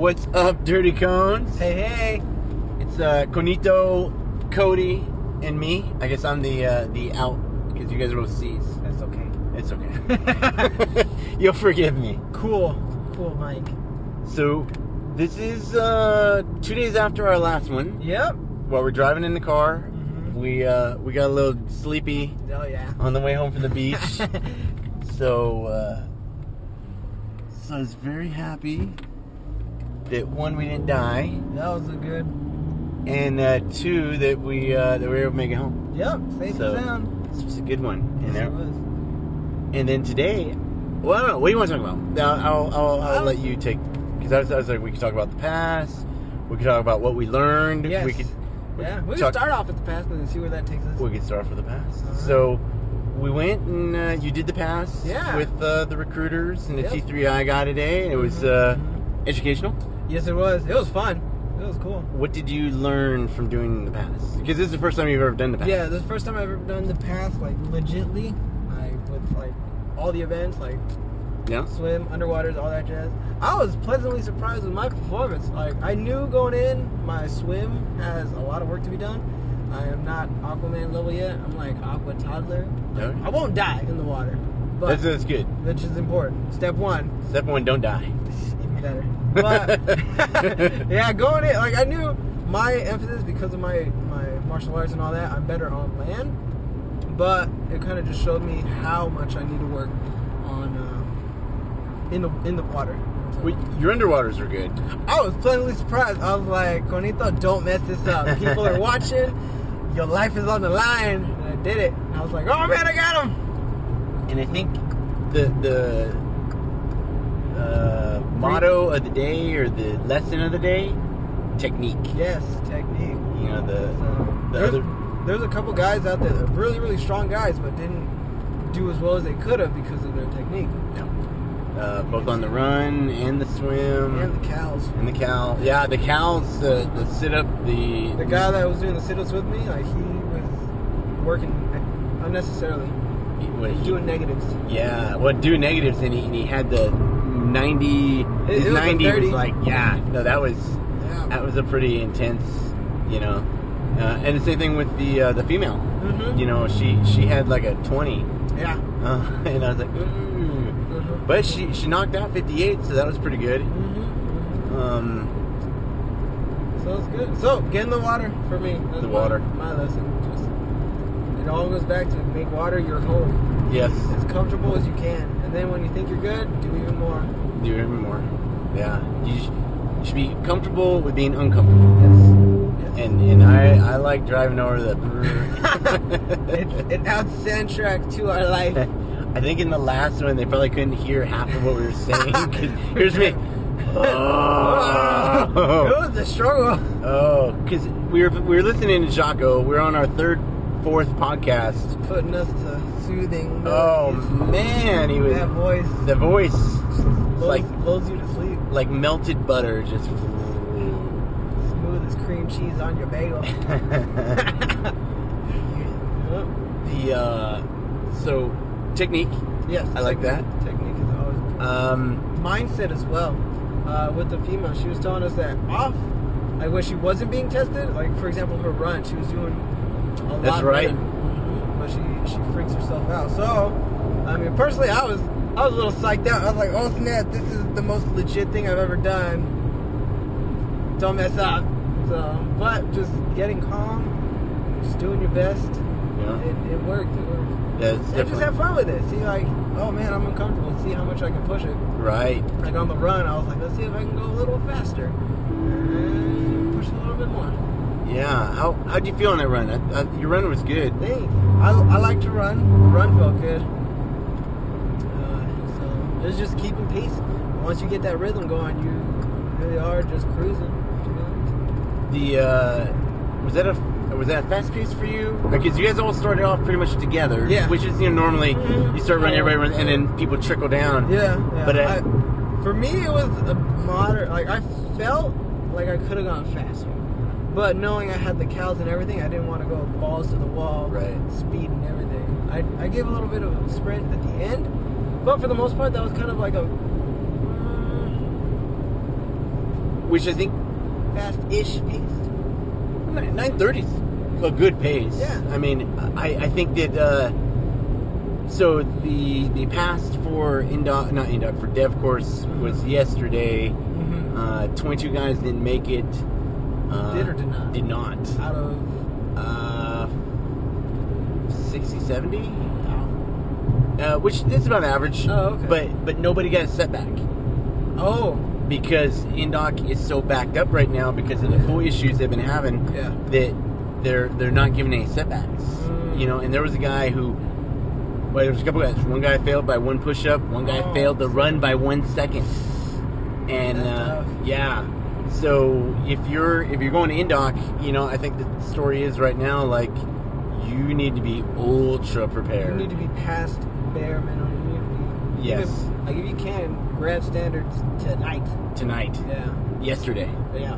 What's up, Dirty Cones? Hey. It's Conito, Cody, and me. I guess I'm the out, because you guys are both C's. That's okay. It's okay. You'll forgive me. Cool, Mike. So, this is 2 days after our last one. Yep. While we're driving in the car, we got a little sleepy. Oh yeah. On the way home from the beach. So I was very happy that one, we didn't die, That was a good. and two, that we were able to make it home. Yep. Safe and sound. It's just a good one. Yes, And it was. and then today, well, I don't know. What do you want to talk about? I'll let you take, because I was like, we could talk about the past. We could talk about what we learned. Yes. We could start off at the past and see where that takes us. We could start with the past. All right. So we went and you did the pass. Yeah. With the recruiters and the Yep. T3I guy today. And it was educational. Yes, it was. It was fun. It was cool. What did you learn from doing the pass? Because this is the first time you've ever done the pass. Yeah, this is the first time I've ever done the pass, like, legitly. With, like, all the events, like, Yeah. swim, underwaters, all that jazz. I was pleasantly surprised with my performance. Like, I knew going in, my swim has a lot of work to be done. I am not Aquaman level yet. I'm like Aqua Toddler. Okay. I won't die in the water. But That's good. which is important. Step one. Step one, don't die. Even better. But yeah, going in, like, I knew my emphasis, because of my martial arts and all that, I'm better on land. But it kind of just showed me how much I need to work on in the water. Well, your underwaters are good. I was pleasantly surprised. I was like, Conito, don't mess this up. People are watching. Your life is on the line. And I did it. And I was like, oh man, I got him. And I think the motto of the day, or the lesson of the day, technique. Yes, technique. You know, There's a couple guys out there that are really, really strong guys, but didn't do as well as they could have because of their technique. Both on the run and the swim. And the cows. And the cow. Yeah, the cows, the sit-up, The guy that was doing the sit-ups with me, like, he was working unnecessarily. He was doing negatives. Yeah, well, doing negatives, and he had the 90. His was 90 a 30. was like, that was a pretty intense, you know. And the same thing with the female. Mm-hmm. You know, she had like a 20. Yeah. And I was like, ooh. Mm-hmm. But she knocked out 58, so that was pretty good. Mm-hmm. So it's good. So get in the water for me. That's my lesson. It all goes back to make water your home. Yes. As comfortable as you can, and then when you think you're good, do even more. Do even more. Yeah. You should be comfortable with being uncomfortable. Yes. And I like driving over the. It's an out soundtrack to our life. I think in the last one they probably couldn't hear half of what we were saying. 'Cause here's me. It was a struggle. Oh, because we were listening to Jocko. We're on our fourth podcast. Putting us to soothing. Oh man, he was that voice. The voice, lulls you to sleep. Like melted butter, just smooth as cream cheese on your bagel. So technique. Yes, I like that. Technique is always mindset as well. With the female, she was telling us that like when she wasn't being tested, like for example her run, she was doing a lot. That's right. better. But she freaks herself out. So I mean, personally, I was a little psyched out. I was like, oh snap, this is the most legit thing I've ever done. Don't mess up. So, but just getting calm, just doing your best. Yeah. It worked. Yeah, And just have fun with it. See, like, oh man, I'm uncomfortable. See how much I can push it. Right. Like on the run, I was like, let's see if I can go a little faster. And push a little bit more. Yeah. How'd you feel on that run? Your run was good. Thanks. I like to run. The run felt good. So it's just keeping pace. Once you get that rhythm going, you really are just cruising. Was that a fast pace for you? Because you guys all started off pretty much together. Yeah. Which is, normally you start running, everybody runs, and then people trickle down. Yeah. But for me, it was a moderate. Like, I felt like I could have gone faster. But knowing I had the cows and everything, I didn't want to go balls to the wall, right? Speed and everything. I gave a little bit of a sprint at the end, but for the most part, that was kind of like a which I think fast-ish paced. 9:30's a good pace. Yeah. I mean, I think that so the pass for for Dev Course was yesterday. Mm-hmm. 22 guys didn't make it. Did or did not? Did not. Out of 60, 70? Which is about average. Oh, okay. But nobody got a setback. Oh. Because Indoc is so backed up right now because of the full issues they've been having that they're not giving any setbacks. You know, and there was a guy who, well, there was a couple guys. One guy failed by one push-up. One guy failed the run by 1 second. And yeah, so if you're going to Indoc, you know, I think the story is right now, like, you need to be ultra prepared. You need to be past bare minimum. You need to be, yes. Like if you can, grad standards tonight. Yeah. Yesterday. Yeah.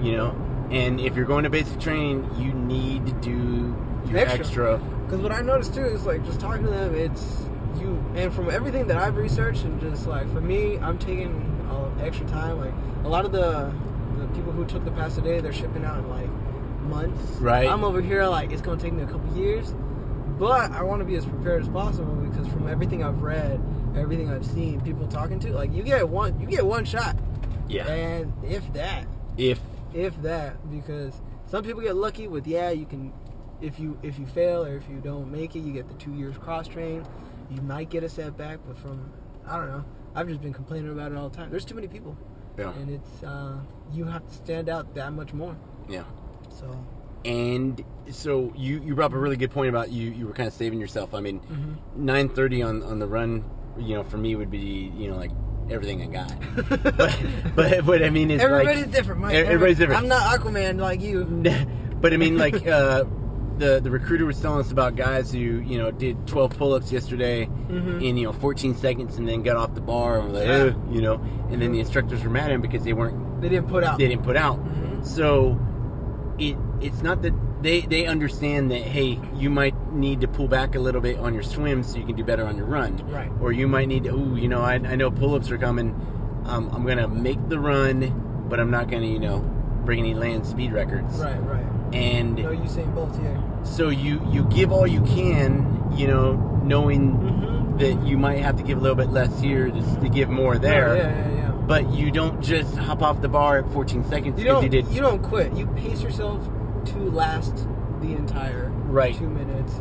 You know, and if you're going to basic training, you need to do your extra. Because what I noticed too is like just talking to them, it's you, and from everything that I've researched, and just like for me, I'm taking extra time. Like a lot of the people who took the pass today, they're shipping out in like months. Right. I'm over here like it's gonna take me a couple years, but I want to be as prepared as possible because from everything I've read, everything I've seen, people talking to, like you get one shot. Yeah. And if that, because some people get lucky with you can, if you fail or if you don't make it, you get the 2 years cross train. You might get a setback, but from I don't know. I've just been complaining about it all the time. There's too many people. Yeah. And it's you have to stand out that much more. Yeah. So. And so you brought up a really good point about you were kind of saving yourself. I mean, 9:30 on the run, you know, for me would be, you know, like everything I got. but I mean, it's everybody's like, different, Mike. Everybody's different. I'm not Aquaman like you. But I mean, like the recruiter was telling us about guys who, you know, did 12 pull-ups yesterday in, you know, 14 seconds and then got off the bar and were like, you know, and then the instructors were mad at him because they didn't put out. So it's not that they understand that, hey, you might need to pull back a little bit on your swim so you can do better on your run. Right. Or you might need to, you know, I know pull-ups are coming. I'm going to make the run, but I'm not going to, you know, bring any land speed records. Right. And no Usain Bolt here. So you give all you can, you know, knowing that you might have to give a little bit less here just to give more there. Yeah. But you don't just hop off the bar at 14 seconds. You don't quit. You pace yourself to last the entire 2 minutes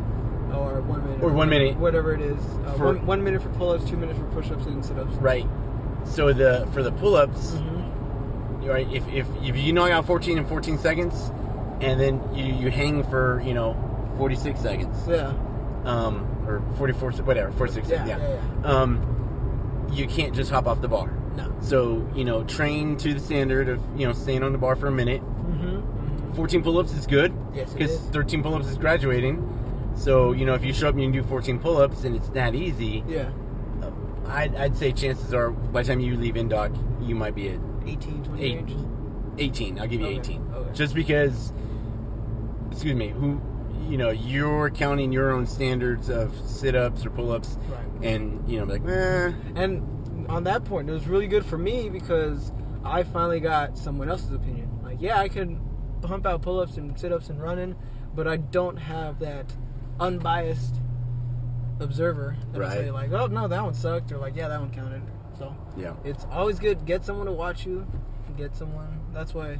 or 1 minute. Or 1 minute. Whatever it is. 1 minute for pull-ups, 2 minutes for push-ups and sit-ups. Right. So for the pull-ups, right, if you knock out 14 in 14 seconds, and then you hang for, you know, 46 seconds. Yeah. Or 44, whatever, 46 seconds, yeah. You can't just hop off the bar. No. So, you know, train to the standard of, you know, staying on the bar for a minute. 14 pull-ups is good. Yes, it because is. 13 pull-ups is graduating. So, you know, if you show up and you can do 14 pull-ups and it's that easy, I'd say chances are by the time you leave Indoc, you might be at 18, 20 range. 18. I'll give you 18. Okay. Just because, you know, you're counting your own standards of sit-ups or pull-ups, Right. and, you know, like, And on that point, it was really good for me because I finally got someone else's opinion. Like, yeah, I can pump out pull-ups and sit-ups and running, but I don't have that unbiased observer that'll say, like, oh, no, that one sucked, or like, yeah, that one counted. So, yeah. it's always good. Get someone to watch you. Get someone. That's why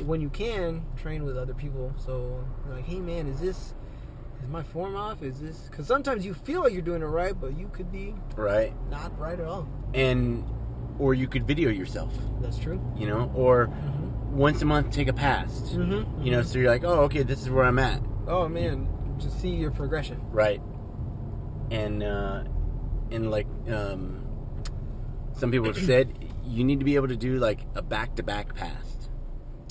when you can, train with other people. So, you're like, hey, man, is my form off? Is this... Because sometimes you feel like you're doing it right, but you could be not right at all. Or you could video yourself. That's true. You know, or once a month take a pass. You know, so you're like, oh, okay, this is where I'm at. Oh, man, just see your progression. Right. And like, some people have said, you need to be able to do like a back-to-back pass.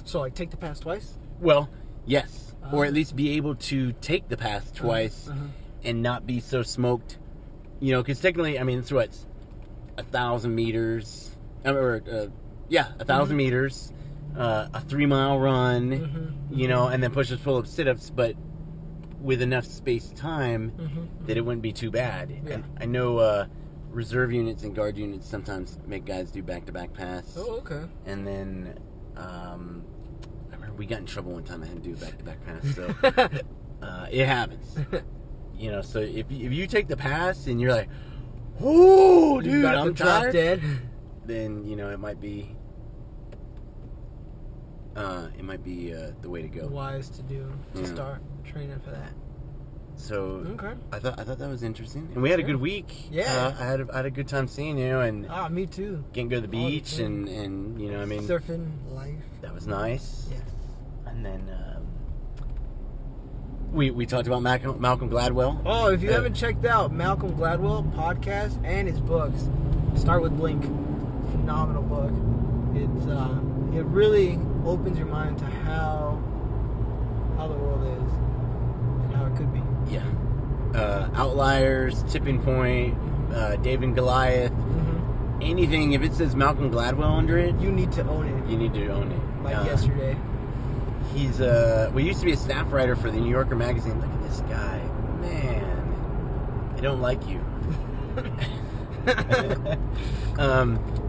So, like, take the pass twice? Well, yes. Or at least be able to take the pass twice and not be so smoked. You know, because technically, I mean, it's what? 1,000 meters. 1,000 meters. A 3-mile run. You know, and then push-ups, pull-ups, sit-ups, but with enough space time that it wouldn't be too bad. Yeah. And I know reserve units and guard units sometimes make guys do back-to-back pass. Oh, okay. And then I remember we got in trouble one time. I had to do back-to-back pass, so it happens. So if you take the pass and you're like, "Oh, dude, I'm tired," dead. then it might be the way to go. Wise to do to start training for that. So okay. I thought that was interesting, and we had a good week. Yeah, I had a good time seeing you, and me too. Getting to go to the beach, and surfing life. That was nice. Yes. And then we talked about Malcolm Gladwell. Oh, if you haven't checked out Malcolm Gladwell podcast and his books, Start with Blink. Phenomenal book. It really opens your mind to how the world is and how it could be. Yeah. Outliers, Tipping Point, David and Goliath. Mm-hmm. Anything, if it says Malcolm Gladwell under it, you need to own it. You need to own it. Like yesterday. He's we used to be a staff writer for the New Yorker magazine. Look at this guy. Man, I don't like you.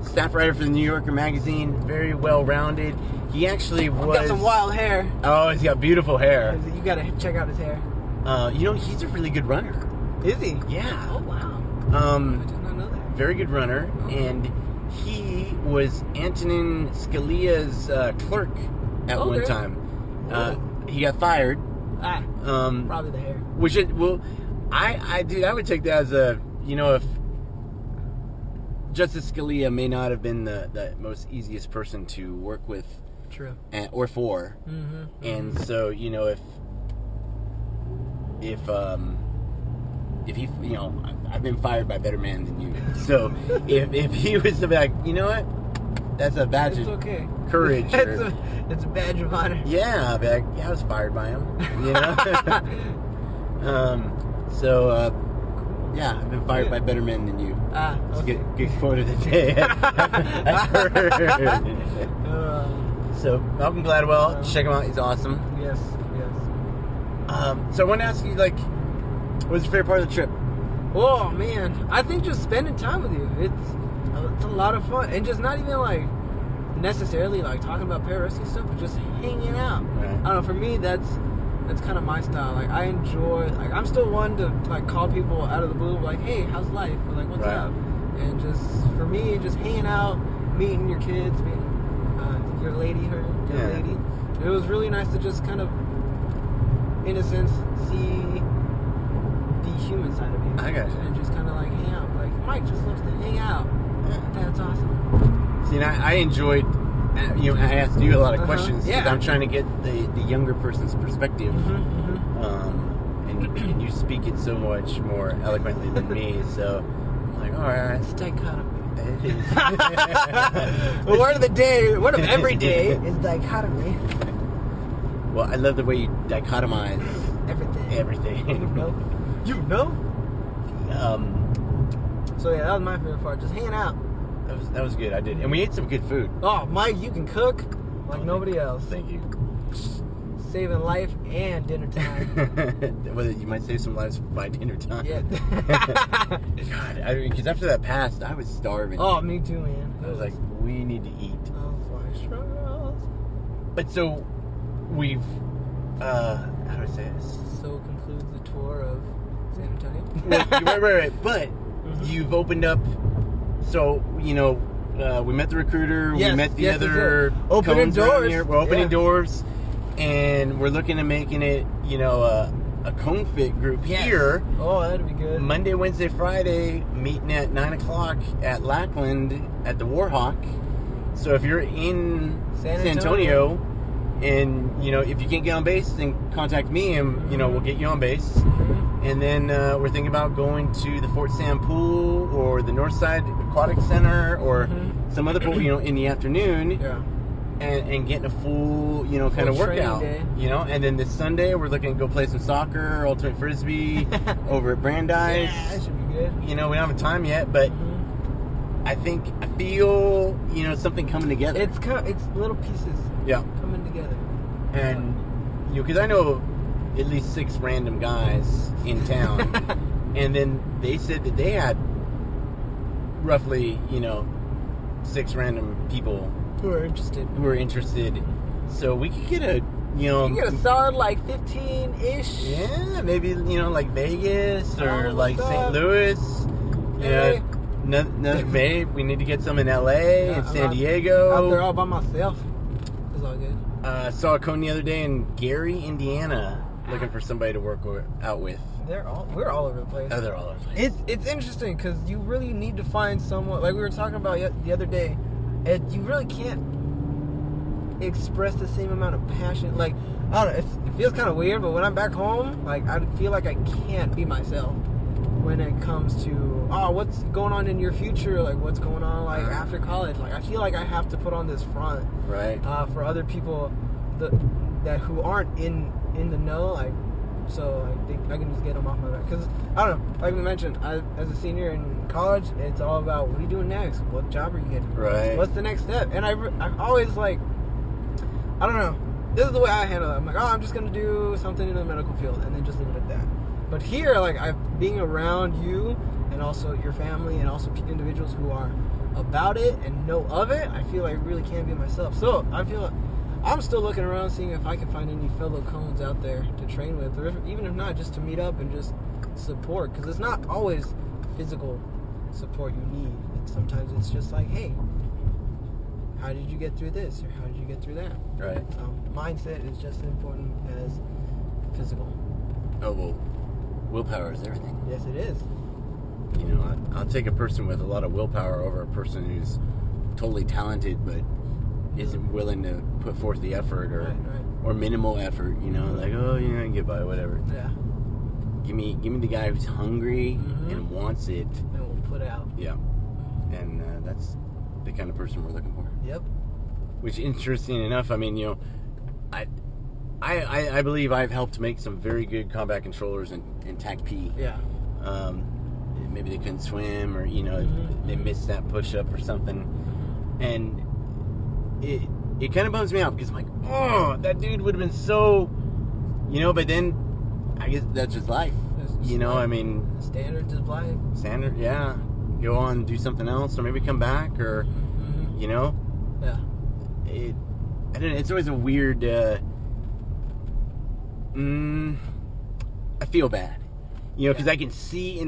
Staff writer for the New Yorker magazine, very well-rounded. He actually was... He's got some wild hair. Oh, he's got beautiful hair. You gotta check out his hair. He's a really good runner. Is he? Yeah. Oh, wow. I did not know that. Very good runner, and he was Antonin Scalia's clerk at one time. He got fired. Probably the hair. Which I would take that as if Justice Scalia may not have been the most easiest person to work with. True. Or for. Mm-hmm. And so, if he, I've been fired by better men than you. So if he was to be like, you know what? That's a badge of courage. It's a badge of honor. Yeah, I'd be like, I was fired by him. I've been fired by better men than you. Okay. Good quote of the day. So Malcolm Gladwell, check him out. He's awesome. Yes. So I want to ask you, what was your favorite part of the trip? Oh man, I think just spending time with you. It's a lot of fun, and just not even necessarily talking about pararescue stuff, but just hanging out. Right. I don't know. For me, that's kind of my style. I enjoy. I'm still one to call people out of the blue, hey, how's life? Or what's up? And just for me, just hanging out, meeting your kids, meeting your lady, lady. It was really nice to just kind of, in a sense, see the human side of you. I got you. And just kind of hang out. Mike just loves to hang out. Yeah. That's awesome. See, and I enjoyed, I asked you a lot of questions because I'm trying to get the younger person's perspective. And you speak it so much more eloquently than me, so I'm like, all right. It's dichotomy. The word of the day, word of every day is dichotomy. Well, I love the way you dichotomize everything. You know? So yeah, that was my favorite part. Just hanging out. That was good. I did, and we ate some good food. Oh, Mike, you can cook like nobody else. Thank you. Saving life and dinner time. Well, you might save some lives by dinner time. Yeah. God, because after that passed, I was starving. Oh, me too, man. I was like, we need to eat. Oh, fly struggles. But so, we've, how do I say this? So concludes the tour of San Antonio. Right. But you've opened up. So we met the recruiter. Yes, we met the other opening doors. Here. We're opening doors, and we're looking at making it, a cone fit group here. Oh, that'd be good. Monday, Wednesday, Friday, meeting at 9:00 at Lackland at the Warhawk. So if you're in San Antonio, and if you can't get on base, then contact me, and we'll get you on base. And then we're thinking about going to the Fort Sam Pool or the Northside Aquatic Center or some other pool, in the afternoon. Yeah. And getting a full, kind of workout. Day. And then this Sunday we're looking to go play some soccer, ultimate frisbee over at Brandeis. Yeah, that should be good. We don't have a time yet, but I feel, something coming together. It's little pieces. Yeah. Coming together. And because I know at least 6 random guys in town, and then they said that they had roughly, 6 random people Who are interested. So we could get a, you know, You get a solid like 15-ish. yeah, maybe, like Vegas or Oh, like what's St. up? Louis. Hey. Yeah, maybe we need to get some in LA and San Diego. Out there all by myself. It's all good. Saw a cone the other day in Gary, Indiana, looking for somebody to work out with. We're all over the place. Oh, they're all over the place. It's interesting because you really need to find someone, like we were talking about the other day, and you really can't express the same amount of passion. Like, I don't know, it feels kind of weird, but when I'm back home, like, I feel like I can't be myself when it comes to, what's going on in your future, like, what's going on, like, after college. Like, I feel like I have to put on this front. Right. For other people that who aren't in the know, like, so I can just get them off my back. Because, I don't know, like we mentioned, as a senior in college, it's all about, what are you doing next? What job are you getting? Right. What's the next step? And I'm always like, I don't know, this is the way I handle it. I'm like, I'm just going to do something in the medical field, and then just leave it at that. But here, like, being around you, and also your family, and also individuals who are about it and know of it, I feel like I really can be myself. So, I feel like I'm still looking around, seeing if I can find any fellow cones out there to train with, or even if not, just to meet up and just support. Because it's not always physical support you need. Sometimes it's just like, hey, how did you get through this, or how did you get through that? Right. Mindset is just as important as physical. Oh, well, willpower is everything. Yes, it is. I'll take a person with a lot of willpower over a person who's totally talented but isn't willing to put forth the effort or minimal effort. Like, I can get by, whatever. Yeah. Give me the guy who's hungry and wants it. And we'll put out. Yeah. And that's the kind of person we're looking for. Yep. Which, interesting enough, I mean, I believe I've helped make some very good combat controllers in TAC-P. Yeah. Maybe they couldn't swim, or they missed that push-up or something, and it kind of bums me out because I'm like, that dude would have been so, but then I guess that's just life. I mean, standards of life. Standard, yeah. Go on and do something else, or maybe come back, or Yeah. I don't know. It's always a weird. I feel bad, because I can see in